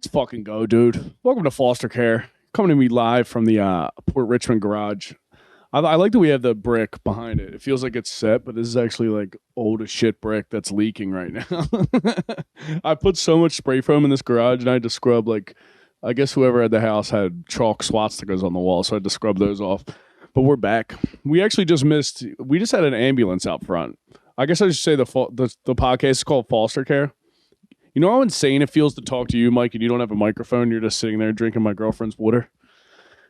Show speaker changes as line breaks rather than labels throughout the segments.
fucking go, dude. Welcome to Foster Care. Coming to me live from the Port Richmond garage. I like that we have the brick behind it. It feels like it's set, but this is actually like old as shit brick that's leaking right now. I put so much spray foam in this garage and I had to scrub I guess whoever had the house had chalk swastikas on the wall, so I had to scrub those off. But we're back. We actually just had an ambulance out front. I guess I should say the podcast is called Foster Care. You know how insane it feels to talk to you, Mike, and you don't have a microphone? You're just sitting there drinking my girlfriend's water.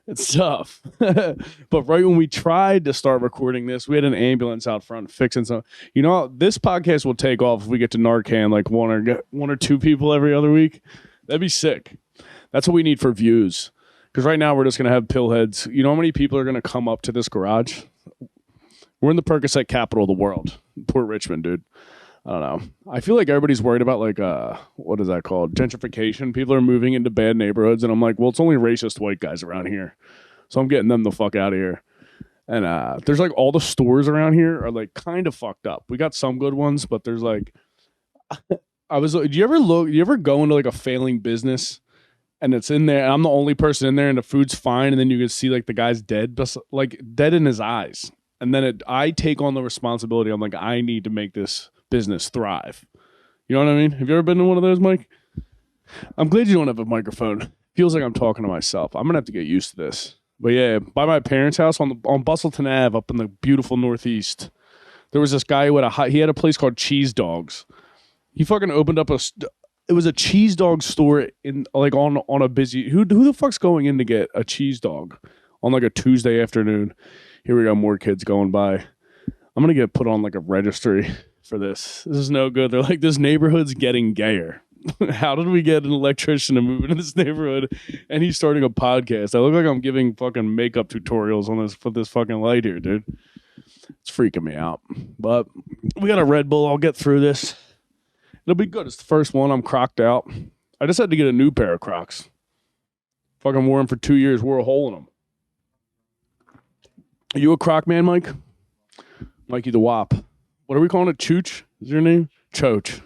It's tough. But right when we tried to start recording this, we had an ambulance out front fixing something. You know, this podcast will take off if we get to Narcan like one or two people every other week. That'd be sick. That's what we need for views. Because right now we're just going to have pillheads. You know how many people are going to come up to this garage? We're in the Percocet capital of the world. Port Richmond, dude. I don't know. I feel like everybody's worried about what is that called? Gentrification. People are moving into bad neighborhoods. And I'm like, well, it's only racist white guys around here. So I'm getting them the fuck out of here. And there's like all the stores around here are like kind of fucked up. We got some good ones, but there's like, do you ever go into like a failing business and it's in there and I'm the only person in there and the food's fine. And then you can see like the guy's dead, just like dead in his eyes. And then I take on the responsibility. I'm like, I need to make this business thrive. You know what I mean? Have you ever been to one of those, Mike? I'm glad you don't have a microphone. Feels like I'm talking to myself. I'm gonna have to get used to this. But yeah, by my parents' house on Bustleton Ave up in the beautiful Northeast, there was this guy who he had a place called Cheese Dogs. He fucking opened up it was a cheese dog store in like on a busy. Who the fuck's going in to get a cheese dog on like a Tuesday afternoon? Here we got more kids going by. I'm gonna get put on like a registry for this. This is no good. They're like, this neighborhood's getting gayer. How did we get an electrician to move into this neighborhood and he's starting a podcast? I look like I'm giving fucking makeup tutorials on this fucking light here, dude. It's freaking me out. But we got a Red Bull. I'll get through this. It'll be good. It's the first one. I'm crocked out. I just had to get a new pair of Crocs. Fucking wore them for 2 years. Wore a hole in them. Are you a Croc man, Mike? Mikey the WAP. What are we calling it? Chooch? Is your name? Choach.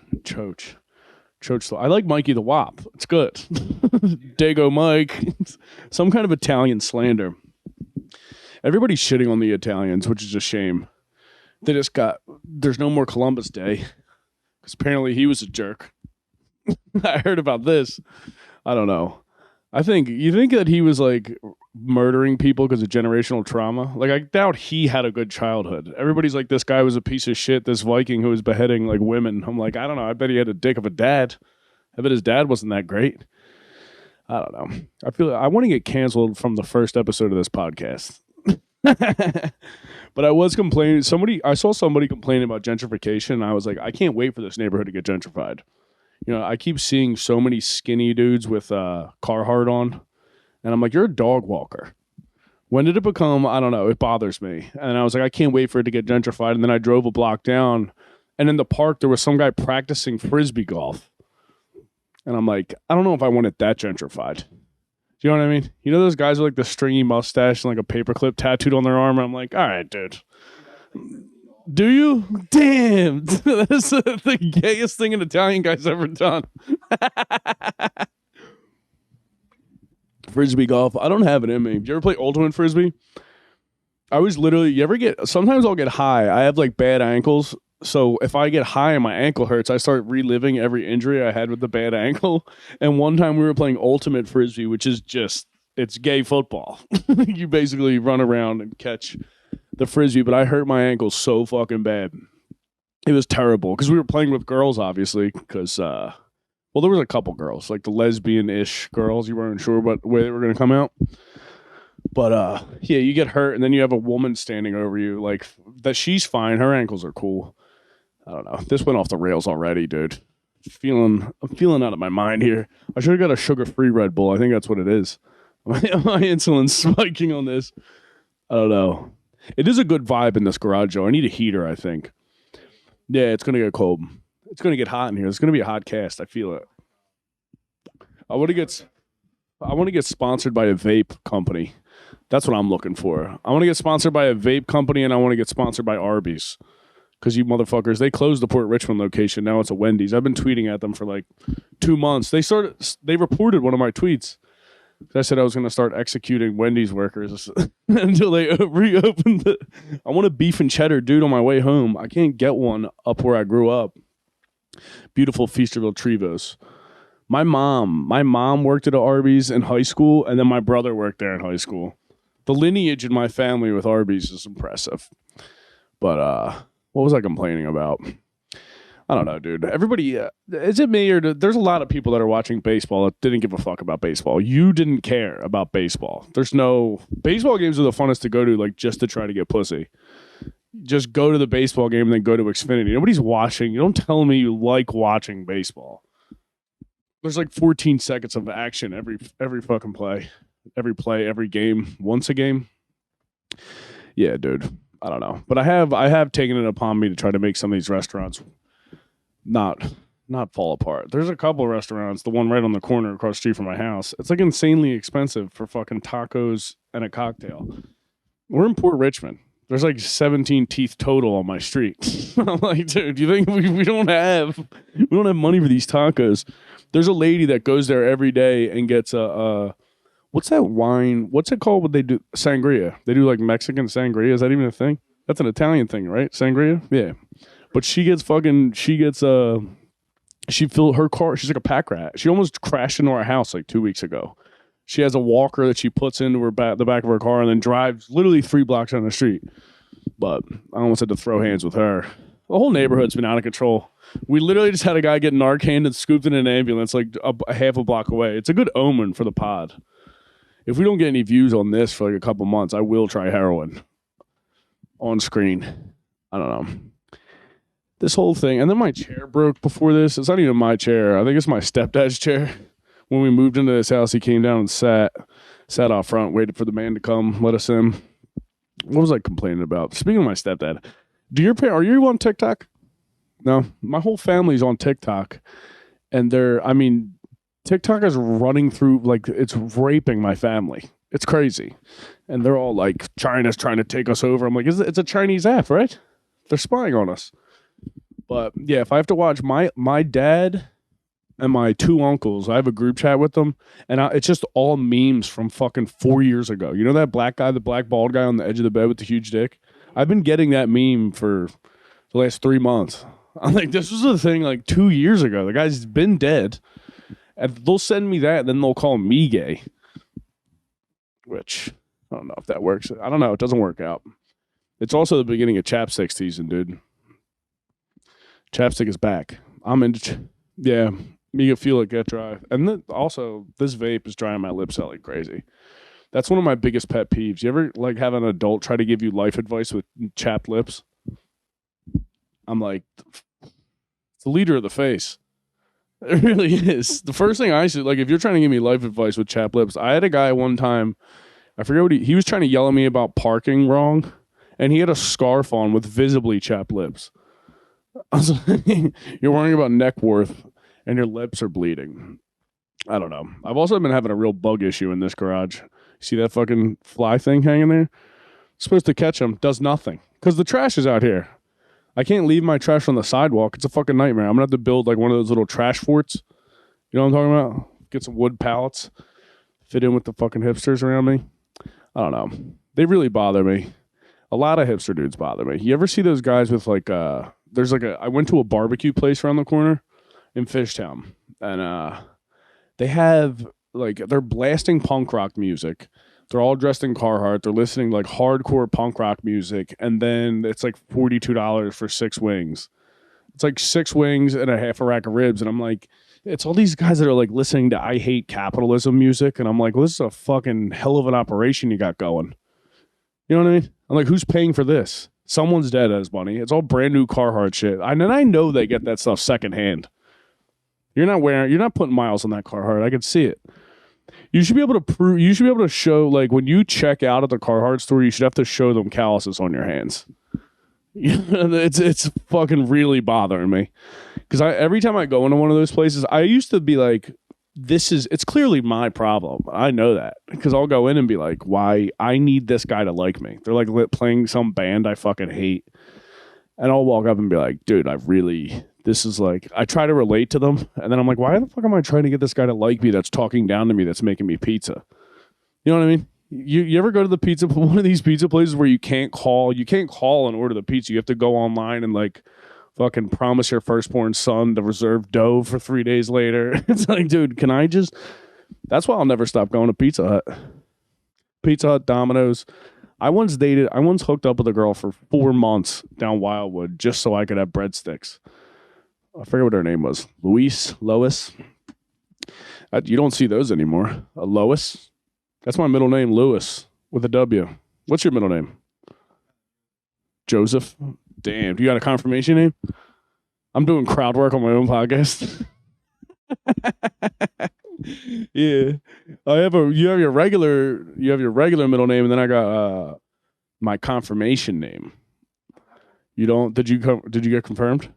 I like Mikey the WAP. It's good. Dago Mike. Some kind of Italian slander. Everybody's shitting on the Italians, which is a shame. There's no more Columbus Day. Because apparently he was a jerk. I heard about this. I don't know. You think that he was like murdering people because of generational trauma? Like, I doubt he had a good childhood. Everybody's like, this guy was a piece of shit, this Viking who was beheading like women. I'm like, I don't know. I bet he had a dick of a dad. I bet his dad wasn't that great. I don't know. I want to get canceled from the first episode of this podcast. But I was complaining. I saw somebody complaining about gentrification. And I was like, I can't wait for this neighborhood to get gentrified. You know, I keep seeing so many skinny dudes with Carhartt on. And I'm like, you're a dog walker. When did it become, I don't know, it bothers me. And I was like, I can't wait for it to get gentrified. And then I drove a block down. And in the park, there was some guy practicing Frisbee golf. And I'm like, I don't know if I want it that gentrified. Do you know what I mean? You know those guys with like the stringy mustache and like a paperclip tattooed on their arm? And I'm like, all right, dude. Do you? Damn. That's the gayest thing an Italian guy's ever done. Frisbee golf. I don't have it in me. Do you ever play Ultimate Frisbee? Sometimes I'll get high. I have like bad ankles. So if I get high and my ankle hurts, I start reliving every injury I had with the bad ankle. And one time we were playing Ultimate Frisbee, which is it's gay football. You basically run around and catch the Frisbee, but I hurt my ankle so fucking bad. It was terrible because we were playing with girls, obviously, because, there was a couple girls, like the lesbian-ish girls. You weren't sure what way they were going to come out. But, yeah, you get hurt, and then you have a woman standing over you, like, that she's fine. Her ankles are cool. I don't know. This went off the rails already, dude. I'm feeling out of my mind here. I should have got a sugar-free Red Bull. I think that's what it is. My insulin's spiking on this. I don't know. It is a good vibe in this garage, though. I need a heater, I think. Yeah, it's going to get cold. It's going to get hot in here. It's going to be a hot cast. I feel it. I want to get sponsored by a vape company. That's what I'm looking for. I want to get sponsored by a vape company, and I want to get sponsored by Arby's. because you motherfuckers, they closed the Port Richmond location. Now it's a Wendy's. I've been tweeting at them for like 2 months. They reported one of my tweets. I said I was going to start executing Wendy's workers until they reopened it. I want a beef and cheddar, dude, on my way home. I can't get one up where I grew up. Beautiful Feasterville Trevos. My mom worked at a Arby's in high school, and then my brother worked there in high school. The lineage in my family with Arby's is impressive. But what was I complaining about? I don't know, dude. Everybody, is it me or there's a lot of people that are watching baseball that didn't give a fuck about baseball. You didn't care about baseball. There's no baseball games are the funnest to go to, like just to try to get pussy. Just go to the baseball game and then go to Xfinity. Nobody's watching. You don't tell me you like watching baseball. There's like 14 seconds of action every fucking play. Every game. Once a game. Yeah, dude. I don't know. But I have taken it upon me to try to make some of these restaurants not fall apart. There's a couple of restaurants, the one right on the corner across the street from my house. It's like insanely expensive for fucking tacos and a cocktail. We're in Port Richmond. There's like 17 teeth total on my street. I'm like, dude, you think we don't have money for these tacos? There's a lady that goes there every day and gets a what's that wine? What's it called? What they do? Sangria. They do like Mexican sangria. Is that even a thing? That's an Italian thing, right? Sangria? Yeah. But she filled her car. She's like a pack rat. She almost crashed into our house like 2 weeks ago. She has a walker that she puts into the back of her car and then drives literally 3 blocks down the street. But I almost had to throw hands with her. The whole neighborhood's been out of control. We literally just had a guy get Narcaned and scooped in an ambulance like a half a block away. It's a good omen for the pod. If we don't get any views on this for like a couple months, I will try heroin on screen. I don't know. This whole thing, and then my chair broke before this. It's not even my chair. I think it's my stepdad's chair. When we moved into this house, he came down and sat out front, waited for the man to come, let us in. What was I complaining about? Speaking of my stepdad, are you on TikTok? No, my whole family's on TikTok, and TikTok is running through, like, it's raping my family. It's crazy, and they're all like, China's trying to take us over. I'm like, it's a Chinese app, right? They're spying on us. But yeah, if I have to watch my dad and my 2 uncles, I have a group chat with them, and it's just all memes from fucking 4 years ago. You know that black guy, the black bald guy on the edge of the bed with the huge dick? I've been getting that meme for the last 3 months. I'm like, this was a thing like 2 years ago. The guy's been dead. And they'll send me that, and then they'll call me gay. Which, I don't know if that works. I don't know. It doesn't work out. It's also the beginning of chapstick season, dude. Chapstick is back. I'm into... Yeah, you can feel it get dry. And also, this vape is drying my lips out like crazy. That's one of my biggest pet peeves. You ever like have an adult try to give you life advice with chapped lips? I'm like, it's the leader of the face. It really is. The first thing I said, like, if you're trying to give me life advice with chapped lips, I had a guy one time, I forget what he was trying to yell at me about parking wrong, and he had a scarf on with visibly chapped lips. I was like, you're worrying about neck worth, and your lips are bleeding. I don't know. I've also been having a real bug issue in this garage. See that fucking fly thing hanging there? It's supposed to catch them. Does nothing. Because the trash is out here. I can't leave my trash on the sidewalk. It's a fucking nightmare. I'm going to have to build like one of those little trash forts. You know what I'm talking about? Get some wood pallets. Fit in with the fucking hipsters around me. I don't know. They really bother me. A lot of hipster dudes bother me. You ever see those guys with like I went to a barbecue place around the corner in Fishtown. And they have like, they're blasting punk rock music. They're all dressed in Carhartt. They're listening to like hardcore punk rock music. And then it's like $42 for 6 wings. It's like 6 wings and a half a rack of ribs. And I'm like, it's all these guys that are like listening to I Hate Capitalism music. And I'm like, well, this is a fucking hell of an operation you got going. You know what I mean? I'm like, who's paying for this? Someone's dead has money. It's all brand new Carhartt shit. And I know they get that stuff secondhand. You're not putting miles on that Carhartt. I can see it. You should be able to show, like, when you check out at the Carhartt store, you should have to show them calluses on your hands. It's fucking really bothering me. Because every time I go into one of those places, I used to be like, it's clearly my problem. I know that. Because I'll go in and be like, why? I need this guy to like me. They're like playing some band I fucking hate. And I'll walk up and be like, dude, this is like, I try to relate to them. And then I'm like, why the fuck am I trying to get this guy to like me that's talking down to me that's making me pizza? You know what I mean? You ever go to one of these pizza places where you can't call and order the pizza. You have to go online and like fucking promise your firstborn son to reserve dough for 3 days later. It's like, dude, that's why I'll never stop going to Pizza Hut. Pizza Hut, Domino's. I once hooked up with a girl for 4 months down Wildwood just so I could have breadsticks. I forget what her name was. Lois. You don't see those anymore. Lois. That's my middle name, Lewis, with a W. What's your middle name? Joseph. Damn, do you got a confirmation name? I'm doing crowd work on my own podcast. Yeah, you have your regular middle name, and then I got my confirmation name. You don't? Did you get confirmed?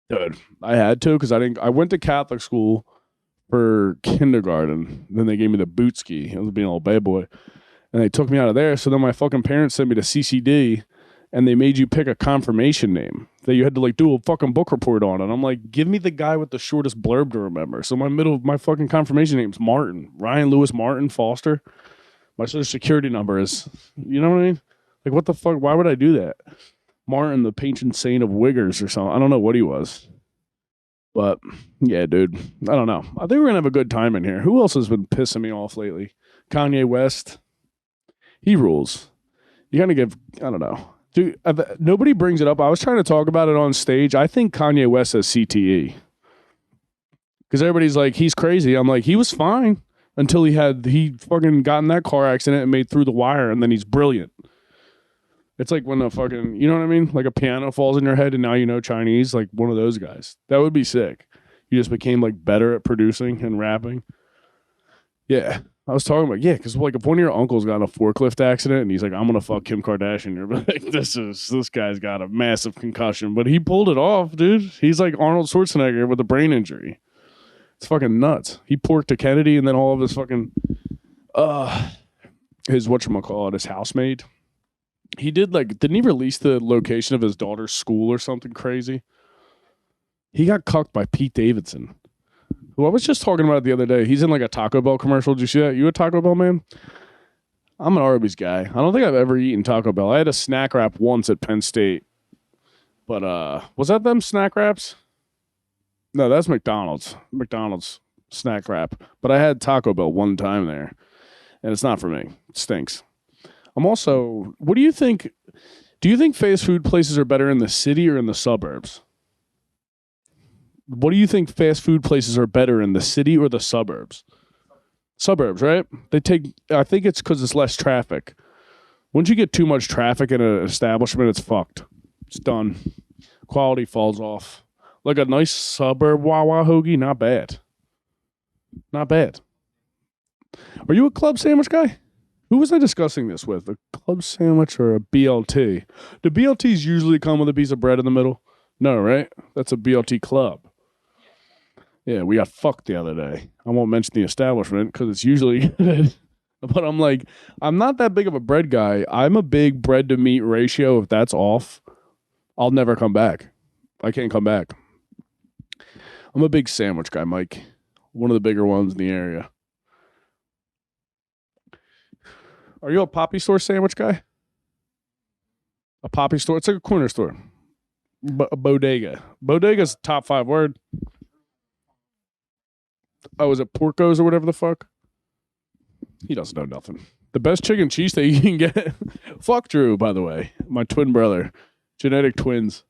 Good. I had to because I went to Catholic school for kindergarten. Then they gave me the boot ski. I was being a little bad boy, and they took me out of there. So then my fucking parents sent me to CCD. And they made you pick a confirmation name that you had to like do a fucking book report on. And I'm like, give me the guy with the shortest blurb to remember. So my fucking confirmation name's Martin. Ryan Lewis Martin Foster. My social security number is, you know what I mean? Like, what the fuck? Why would I do that? Martin, the patron saint of Wiggers or something. I don't know what he was. But, yeah, dude. I don't know. I think we're going to have a good time in here. Who else has been pissing me off lately? Kanye West. He rules. You got to give, I don't know. Dude, nobody brings it up. I was trying to talk about it on stage. I think Kanye West has CTE. Because everybody's like, he's crazy. I'm like, he was fine until he fucking got in that car accident and made through the wire, and then he's brilliant. It's like when a fucking, you know what I mean? Like a piano falls in your head and now you know Chinese, like one of those guys. That would be sick. You just became like better at producing and rapping. Yeah. I was talking about, because like if one of your uncles got in a forklift accident and he's like, I'm going to fuck Kim Kardashian, you're like, this guy's got a massive concussion. But he pulled it off, dude. He's like Arnold Schwarzenegger with a brain injury. It's fucking nuts. He porked a Kennedy and then all of his fucking, his housemaid. He didn't he release the location of his daughter's school or something crazy? He got cucked by Pete Davidson, who I was just talking about the other day. He's in like a Taco Bell commercial. Did you see that? You a Taco Bell man? I'm an Arby's guy. I don't think I've ever eaten Taco Bell. I had a snack wrap once at Penn State. But was that them snack wraps? No, that's McDonald's. McDonald's snack wrap. But I had Taco Bell one time there. And it's not for me. It stinks. I'm also, what do you think? Do you think fast food places are better in the city or in the suburbs? What do you think fast food places are better in the city or the suburbs? Suburbs, right? I think it's because it's less traffic. Once you get too much traffic in an establishment, it's fucked. It's done. Quality falls off. Like a nice suburb Wawa hoagie, not bad. Not bad. Are you a club sandwich guy? Who was I discussing this with? A club sandwich or a BLT? Do BLTs usually come with a piece of bread in the middle? No, right? That's a BLT club. Yeah, we got fucked the other day. I won't mention the establishment because it's usually good. But I'm like, I'm not that big of a bread guy. I'm a big bread to meat ratio. If that's off, I'll never come back. I can't come back. I'm a big sandwich guy, Mike. One of the bigger ones in the area. Are you a Poppy Store sandwich guy? A Poppy Store? It's like a corner store. A bodega. Bodega's top 5 word. Oh, is it Porco's or whatever the fuck? He doesn't know nothing. The best chicken cheesesteak you can get. Fuck Drew, by the way. My twin brother. Genetic twins.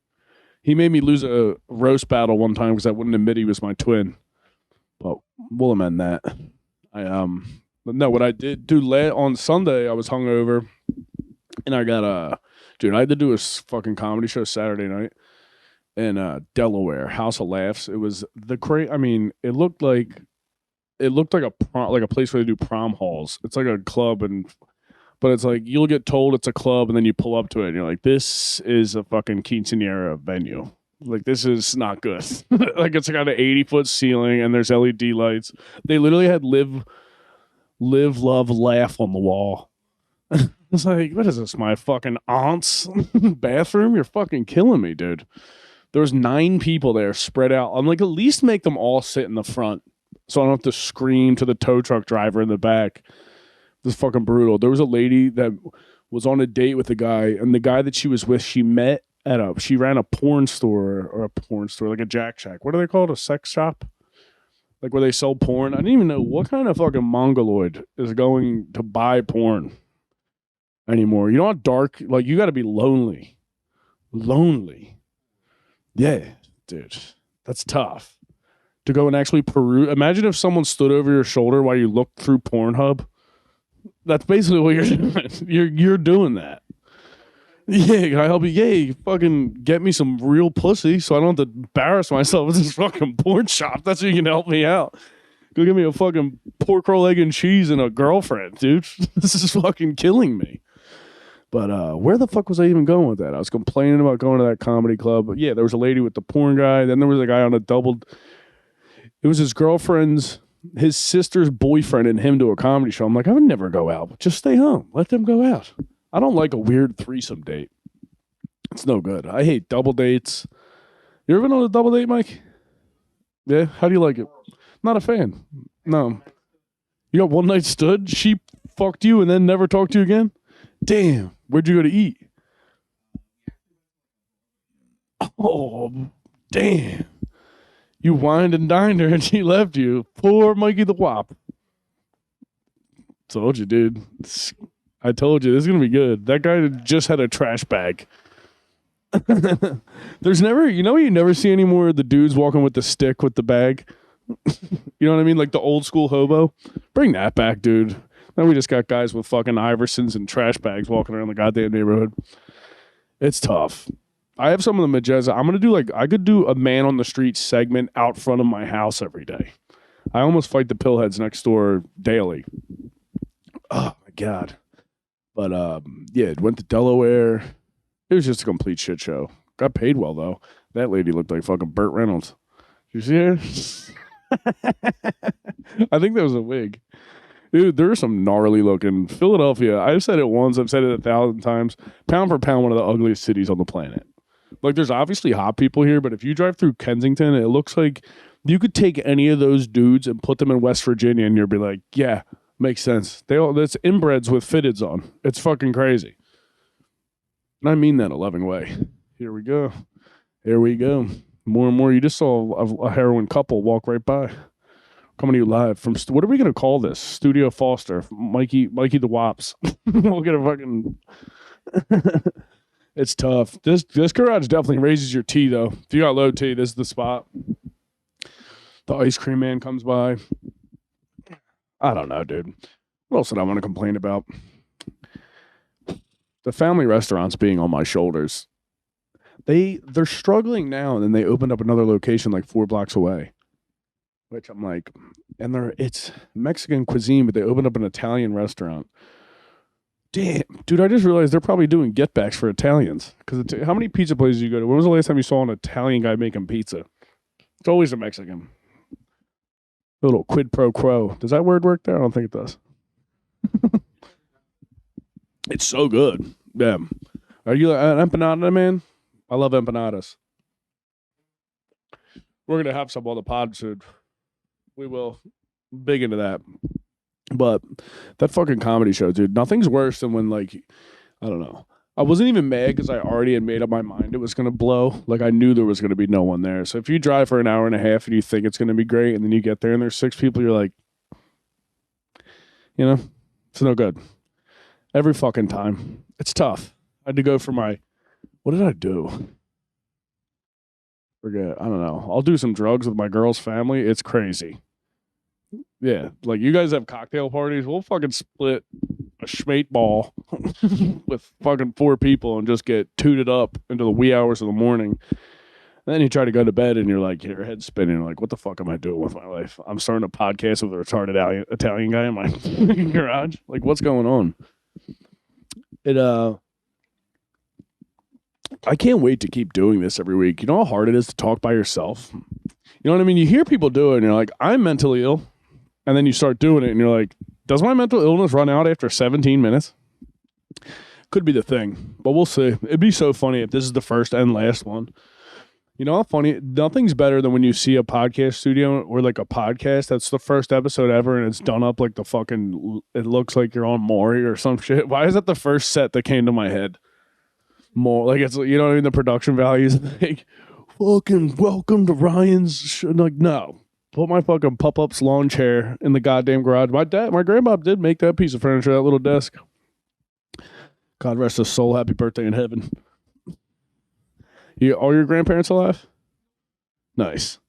He made me lose a roast battle one time because I wouldn't admit he was my twin. But we'll amend that. But no, what I did do on Sunday, I was hungover. And I got I had to do a fucking comedy show Saturday night in Delaware, House of Laughs. It was it looked like a place where they do prom halls. It's like a club, but it's like you'll get told it's a club, and then you pull up to it, and you're like, "This is a fucking quinceañera venue. Like this is not good." Like it's got an 80-foot ceiling, and there's LED lights. They literally had live, love, laugh on the wall. It's like, what is this, my fucking aunt's bathroom? You're fucking killing me, dude. There was 9 people there spread out. I'm like, at least make them all sit in the front so I don't have to scream to the tow truck driver in the back. This is fucking brutal. There was a lady that was on a date with a guy, and the guy that she was with, she met at she ran a porn store, like a Jack Shack. What are they called? A sex shop? Like where they sell porn? I didn't even know what kind of fucking mongoloid is going to buy porn anymore. You know how dark, like you got to be lonely. Lonely. Yeah, dude. That's tough. To go and actually peruse. Imagine if someone stood over your shoulder while you looked through Pornhub. That's basically what you're doing. You're doing that. Yeah, can I help you? Yeah, you fucking get me some real pussy so I don't have to embarrass myself at this fucking porn shop. That's how you can help me out. Go get me a fucking pork roll, egg, and cheese and a girlfriend, dude. This is fucking killing me. But where the fuck was I even going with that? I was complaining about going to that comedy club. But yeah, there was a lady with the porn guy. Then there was a guy on a double. It was his girlfriend's, his sister's boyfriend and him to a comedy show. I'm like, I would never go out. Just stay home. Let them go out. I don't like a weird threesome date. It's no good. I hate double dates. You ever been on a double date, Mike? Yeah? How do you like it? Not a fan. No. You got one night stood? She fucked you and then never talked to you again? Damn. Where'd you go to eat? Oh, damn. You wined and dined her and she left you. Poor Mikey the WAP. Told you, dude. I told you, this is going to be good. That guy just had a trash bag. There's never, you never see any more of the dudes walking with the stick with the bag. You know what I mean? Like the old school hobo. Bring that back, dude. Now we just got guys with fucking Iversons and trash bags walking around the goddamn neighborhood. It's tough. I have some of the Majeza. I'm going to do I could do a man on the street segment out front of my house every day. I almost fight the pillheads next door daily. Oh my God. But yeah, went to Delaware. It was just a complete shit show. Got paid well though. That lady looked like fucking Burt Reynolds. Did you see her? I think that was a wig. Dude, there's some gnarly looking Philadelphia. I've said it once. I've said it 1,000 times. Pound for pound, one of the ugliest cities on the planet. Like, there's obviously hot people here, but if you drive through Kensington, it looks like you could take any of those dudes and put them in West Virginia, and you'll be like, yeah, makes sense. That's inbreds with fitteds on. It's fucking crazy. And I mean that in a loving way. Here we go. Here we go. More and more. You just saw a heroin couple walk right by. Coming to you live from, what are we going to call this? Studio Foster. Mikey the Wops. We'll get a fucking... It's tough. This garage definitely raises your T, though. If you got low T, this is the spot. The ice cream man comes by. I don't know, dude. What else did I want to complain about? The family restaurants being on my shoulders. They're struggling now, and then they opened up another location like 4 blocks away. Which I'm like, and it's Mexican cuisine, but they opened up an Italian restaurant. Damn, dude, I just realized they're probably doing get-backs for Italians. Because how many pizza places do you go to? When was the last time you saw an Italian guy making pizza? It's always a Mexican. A little quid pro quo. Does that word work there? I don't think it does. It's so good. Yeah. Are you an empanada man? I love empanadas. We're going to have some on the pod soon. We will. Big into that. But that fucking comedy show, dude, nothing's worse than when, like, I don't know. I wasn't even mad because I already had made up my mind it was going to blow. Like, I knew there was going to be no one there. So if you drive for an hour and a half and you think it's going to be great, and then you get there and there's 6 people, you're like, you know, it's no good. Every fucking time. It's tough. I had to go for what did I do? Forget. I don't know. I'll do some drugs with my girl's family. It's crazy. Yeah, like you guys have cocktail parties. We'll fucking split a schmate ball with fucking 4 people and just get tooted up into the wee hours of the morning. And then you try to go to bed and you're like, your head's spinning. You're like, what the fuck am I doing with my life? I'm starting a podcast with a retarded Italian guy in my garage. Like, what's going on? I can't wait to keep doing this every week. You know how hard it is to talk by yourself? You know what I mean? You hear people do it and you're like, I'm mentally ill. And then you start doing it and you're like, does my mental illness run out after 17 minutes? Could be the thing, but we'll see. It'd be so funny if this is the first and last one. You know how funny? Nothing's better than when you see a podcast studio or like a podcast that's the first episode ever and it's done up like the fucking. It looks like you're on Maury or some shit. Why is that the first set that came to my head? More like it's, you know what I mean? The production values like fucking welcome to Ryan's. Like, no, put my fucking Pop-Ups lawn chair in the goddamn garage. My grandma did make that piece of furniture, that little desk. God rest his soul. Happy birthday in heaven. Are your grandparents alive? Nice.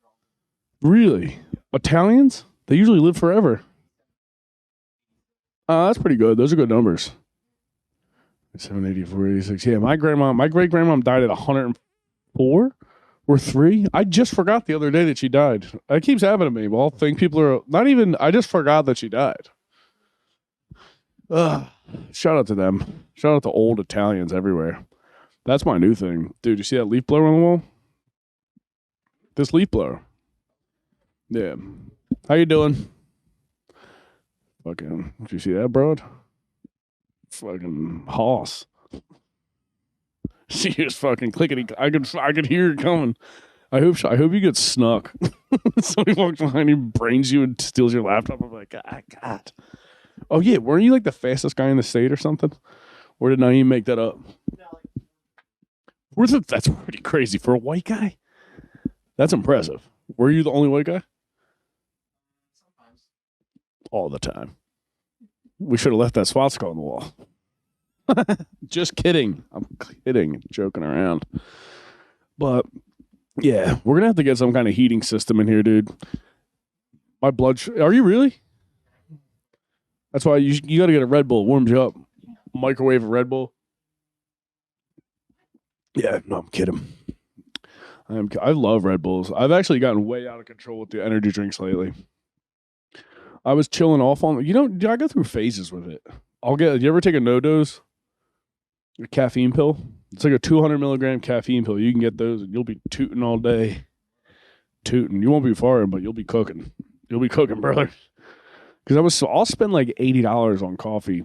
Really? Italians? They usually live forever. That's pretty good. Those are good numbers. 784, 86. Yeah, my great grandma died at 104 or 3. I just forgot the other day that she died. That keeps happening to me. Well, I think people are not even. I just forgot that she died. Shout out to them. Shout out to old Italians everywhere. That's my new thing. Dude, you see that leaf blower on the wall? This leaf blower. Yeah. How you doing? Fucking, did you see that, bro? Fucking hoss. She is fucking clickety. I could hear it coming. I hope you get snuck. Somebody walks behind you, brains you, and steals your laptop. I'm like, God. Oh yeah, weren't you like the fastest guy in the state or something? Or did Naeem make that up? That's pretty crazy for a white guy. That's impressive. Were you the only white guy?
Sometimes.
All the time. We should have left that swastika on the wall. Just kidding. I'm kidding. Joking around. But, yeah, we're going to have to get some kind of heating system in here, dude. My blood... Are you really? That's why you got to get a Red Bull. Warms you up. Microwave a Red Bull. Yeah, no, I'm kidding. I love Red Bulls. I've actually gotten way out of control with the energy drinks lately. I was chilling off on. I go through phases with it. You ever take a no-dose? A caffeine pill? It's like a 200 milligram caffeine pill. You can get those and you'll be tooting all day. Tooting. You won't be farting, but you'll be cooking. You'll be cooking, brother. Because I'll spend like $80 on coffee.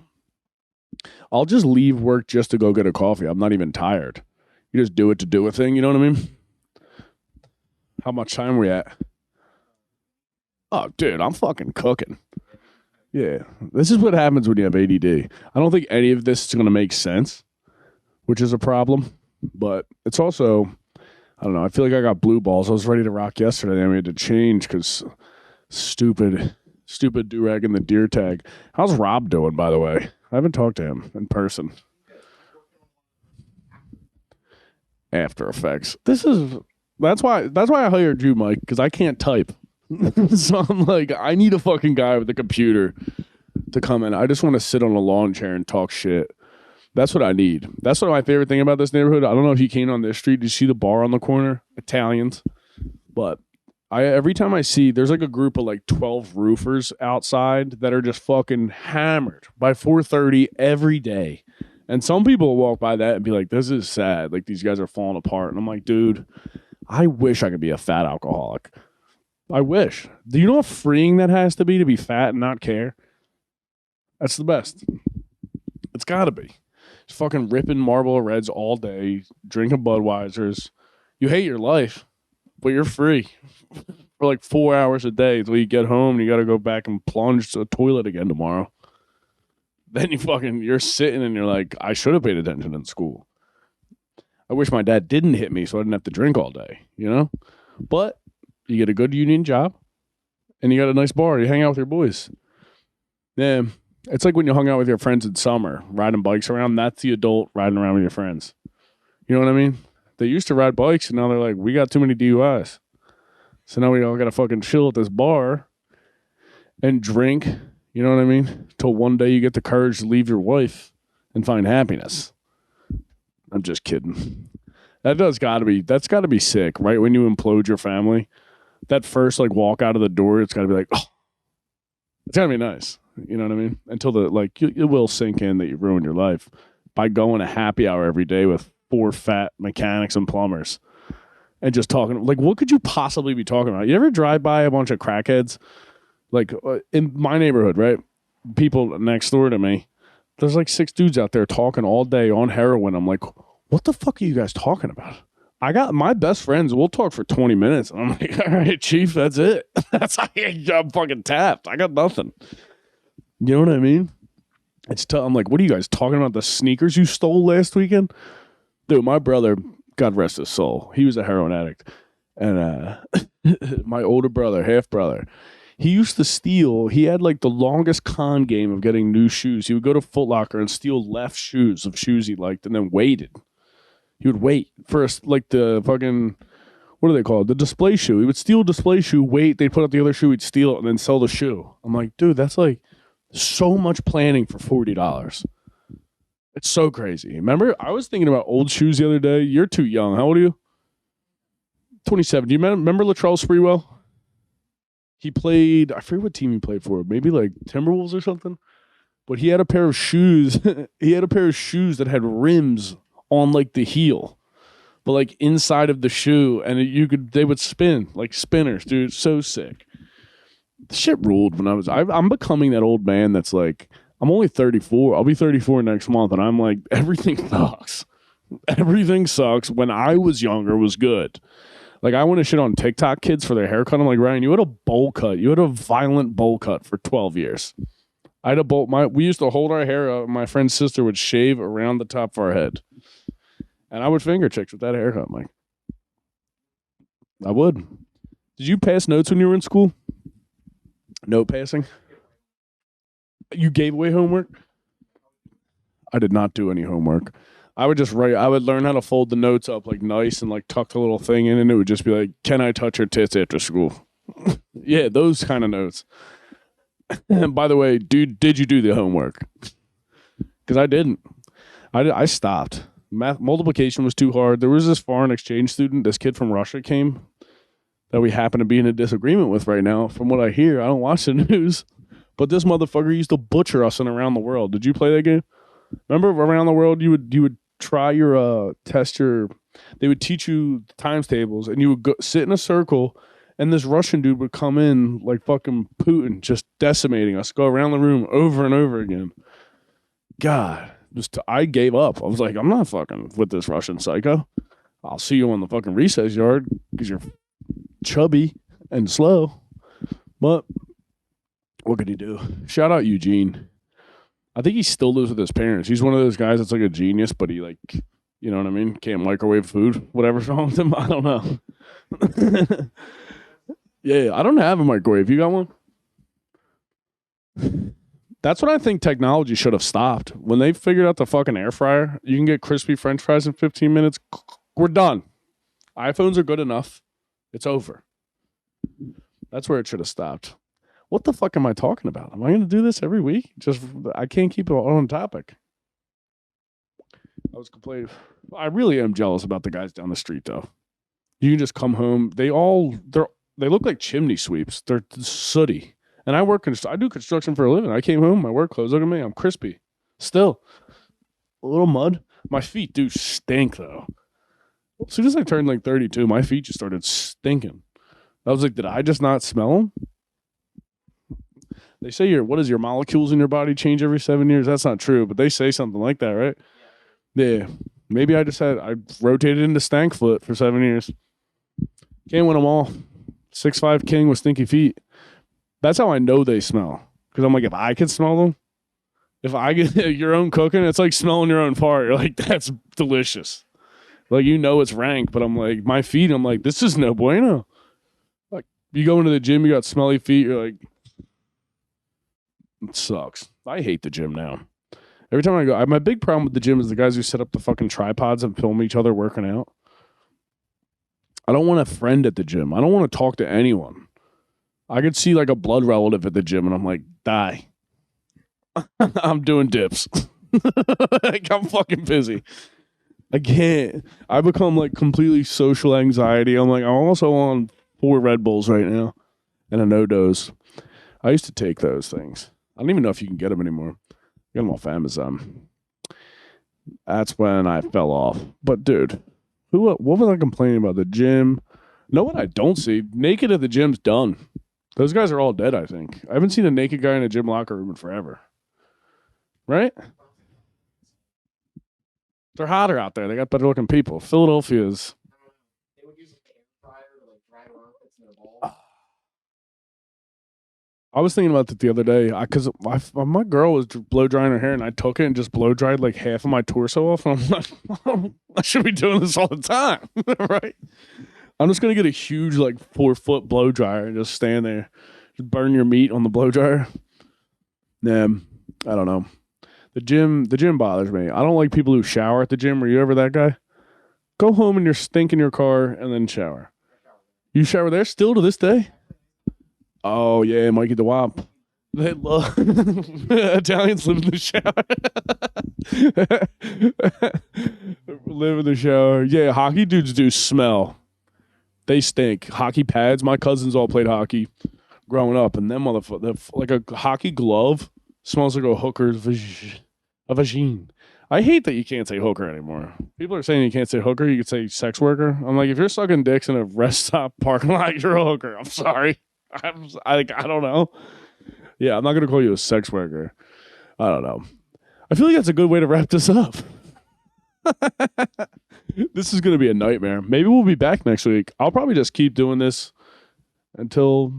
I'll just leave work just to go get a coffee. I'm not even tired. You just do it to do a thing, you know what I mean? How much time are we at? Oh, dude, I'm fucking cooking. Yeah. This is what happens when you have ADD. I don't think any of this is going to make sense, which is a problem. But it's also, I don't know, I feel like I got blue balls. I was ready to rock yesterday. Then we had to change because stupid do-rag in the deer tag. How's Rob doing, by the way? I haven't talked to him in person. After Effects. That's why I hired you, Mike, because I can't type. So I'm like, I need a fucking guy with a computer to come in. I just want to sit on a lawn chair and talk shit. That's what I need. That's what my favorite thing about this neighborhood. I don't know if you came on this street. Did you see the bar on the corner? Italians. But every time I see, there's like a group of like 12 roofers outside that are just fucking hammered by 4:30 every day. And some people will walk by that and be like, this is sad. Like, these guys are falling apart. And I'm like, dude, I wish I could be a fat alcoholic. I wish. Do you know how freeing that has to be fat and not care? That's the best. It's got to be. Just fucking ripping Marlboro Reds all day, drinking Budweisers. You hate your life, but you're free for like 4 hours a day until you get home and you got to go back and plunge to the toilet again tomorrow. Then you're sitting and you're like, I should have paid attention in school. I wish my dad didn't hit me so I didn't have to drink all day, you know? But you get a good union job and you got a nice bar. You hang out with your boys. Yeah, it's like when you hung out with your friends in summer, riding bikes around. That's the adult riding around with your friends. You know what I mean? They used to ride bikes and now they're like, we got too many DUIs. So now we all got to fucking chill at this bar and drink. You know what I mean? Till one day you get the courage to leave your wife and find happiness. I'm just kidding. That's got to be sick, right? When you implode your family, that first like walk out of the door, it's got to be like, oh, it's got to be nice. You know what I mean? Until it will sink in that you ruined your life by going to happy hour every day with 4 fat mechanics and plumbers and just talking. Like, what could you possibly be talking about? You ever drive by a bunch of crackheads? Like in my neighborhood, right? People next door to me, There's like 6 dudes out there talking all day on heroin. I'm like, what the fuck are you guys talking about? I got my best friends. We'll talk for 20 minutes. I'm like, all right, chief, that's it. I'm fucking tapped. I got nothing. You know what I mean? It's tough. I'm like, what are you guys talking about? The sneakers you stole last weekend? Dude, my brother, God rest his soul, he was a heroin addict. And my older brother, half brother, he used to steal. He had like the longest con game of getting new shoes. He would go to Foot Locker and steal left shoes of shoes he liked and then waited. He would wait for like the fucking, what are they called? The display shoe. He would steal a display shoe, wait, they'd put out the other shoe, he'd steal it, and then sell the shoe. I'm like, dude, that's like so much planning for $40. It's so crazy. Remember, I was thinking about old shoes the other day. You're too young. How old are you? 27. Do you remember Latrell Sprewell? He played, I forget what team he played for. Maybe like Timberwolves or something. But he had a pair of shoes. He had a pair of shoes that had rims on like the heel, but like inside of the shoe, and they would spin like spinners, dude. So sick. The shit ruled when I'm becoming that old man that's like, I'm only 34. I'll be 34 next month, and I'm like, everything sucks. Everything sucks. When I was younger was good. Like, I want to shit on TikTok kids for their haircut. I'm like, Ryan, you had a bowl cut. You had a violent bowl cut for 12 years. I had a bowl. We used to hold our hair up. My friend's sister would shave around the top of our head. And I would finger chicks with that haircut, Mike. I would. Did you pass notes when you were in school? Note passing? You gave away homework? I did not do any homework. I would just write. I would learn how to fold the notes up like nice and like tuck the little thing in, and it would just be like, can I touch your tits after school? Yeah, those kind of notes. And by the way, dude, did you do the homework? Because I didn't. I stopped. Multiplication was too hard. There was this foreign exchange student, this kid from Russia came, that we happen to be in a disagreement with right now. From what I hear, I don't watch the news, but this motherfucker used to butcher us in Around the World. Did you play that game? Remember Around the World? You would try your they would teach you times tables, and you would go sit in a circle, and this Russian dude would come in like fucking Putin, just decimating us, go around the room over and over again. God. I gave up. I was like, I'm not fucking with this Russian psycho. I'll see you on the fucking recess yard because you're chubby and slow. But what could he do? Shout out Eugene. I think he still lives with his parents. He's one of those guys that's like a genius, but he like, you know what I mean? Can't microwave food. Whatever's wrong with him, I don't know. Yeah, I don't have a microwave. You got one? That's what I think technology should have stopped. When they figured out the fucking air fryer, you can get crispy French fries in 15 minutes. We're done. iPhones are good enough. It's over. That's where it should have stopped. What the fuck am I talking about? Am I going to do this every week? I can't keep it on topic. I was complaining. I really am jealous about the guys down the street, though. You can just come home. They look like chimney sweeps. They're sooty. And I do construction for a living. I came home, my work clothes. Look at me, I'm crispy. Still, a little mud. My feet do stink though. As soon as I turned like 32, my feet just started stinking. I was like, did I just not smell them? They say your molecules in your body change every 7 years. That's not true, but they say something like that, right? Yeah. Maybe I rotated into stank foot for 7 years. Can't win them all. 6'5" king with stinky feet. That's how I know they smell. Because I'm like, if I can smell them, if I get your own cooking, it's like smelling your own fart. You're like, that's delicious. Like, you know it's rank, but I'm like, my feet, I'm like, this is no bueno. Like, you go into the gym, you got smelly feet, you're like, it sucks. I hate the gym now. Every time I go, my big problem with the gym is the guys who set up the fucking tripods and film each other working out. I don't want a friend at the gym. I don't want to talk to anyone. I could see like a blood relative at the gym, and I'm like, die. I'm doing dips. Like, I'm fucking busy. I can't. I become like completely social anxiety. I'm like, I'm also on 4 Red Bulls right now and a no-dose. I used to take those things. I don't even know if you can get them anymore. Get them off Amazon. That's when I fell off. But dude, what was I complaining about? The gym? No, what I don't see. Naked at the gym's done. Those guys are all dead, I think. I haven't seen a naked guy in a gym locker room in forever. Right?
I don't
They're hotter out there. They got better looking people. Philadelphia's.
I don't know. They would use like an air fryer to like dry their armpits and their balls.
I was thinking about that the other day because my girl was blow drying her hair and I took it and just blow dried like half of my torso off. And I'm like, Mom, I should be doing this all the time, right? I'm just gonna get a huge like 4-foot blow dryer and just stand there, just burn your meat on the blow dryer. Nah, I don't know. The gym bothers me. I don't like people who shower at the gym. Are you ever that guy? Go home and you're stinking your car and then shower. You shower there still to this day? Oh yeah, Mikey the WAP. They love Italians live in the shower. Live in the shower. Yeah, hockey dudes do smell. They stink. Hockey pads. My cousins all played hockey growing up, and them motherfuckers, like a hockey glove smells like a hooker's vagine. I hate that you can't say hooker anymore. People are saying you can't say hooker. You can say sex worker. I'm like, if you're sucking dicks in a rest stop parking lot, you're a hooker. I'm sorry. I don't know. Yeah, I'm not gonna call you a sex worker. I don't know. I feel like that's a good way to wrap this up. This is gonna be a nightmare. Maybe we'll be back next week. I'll probably just keep doing this until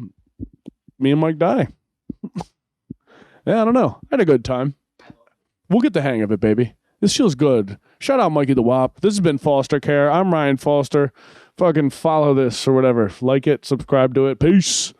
me and Mike die. Yeah, I don't know. I had a good time. We'll get the hang of it, baby. This feels good. Shout out Mikey the WAP. This has been Foster Care. I'm Ryan Foster. Fucking follow this or whatever. Like it, subscribe to it. Peace.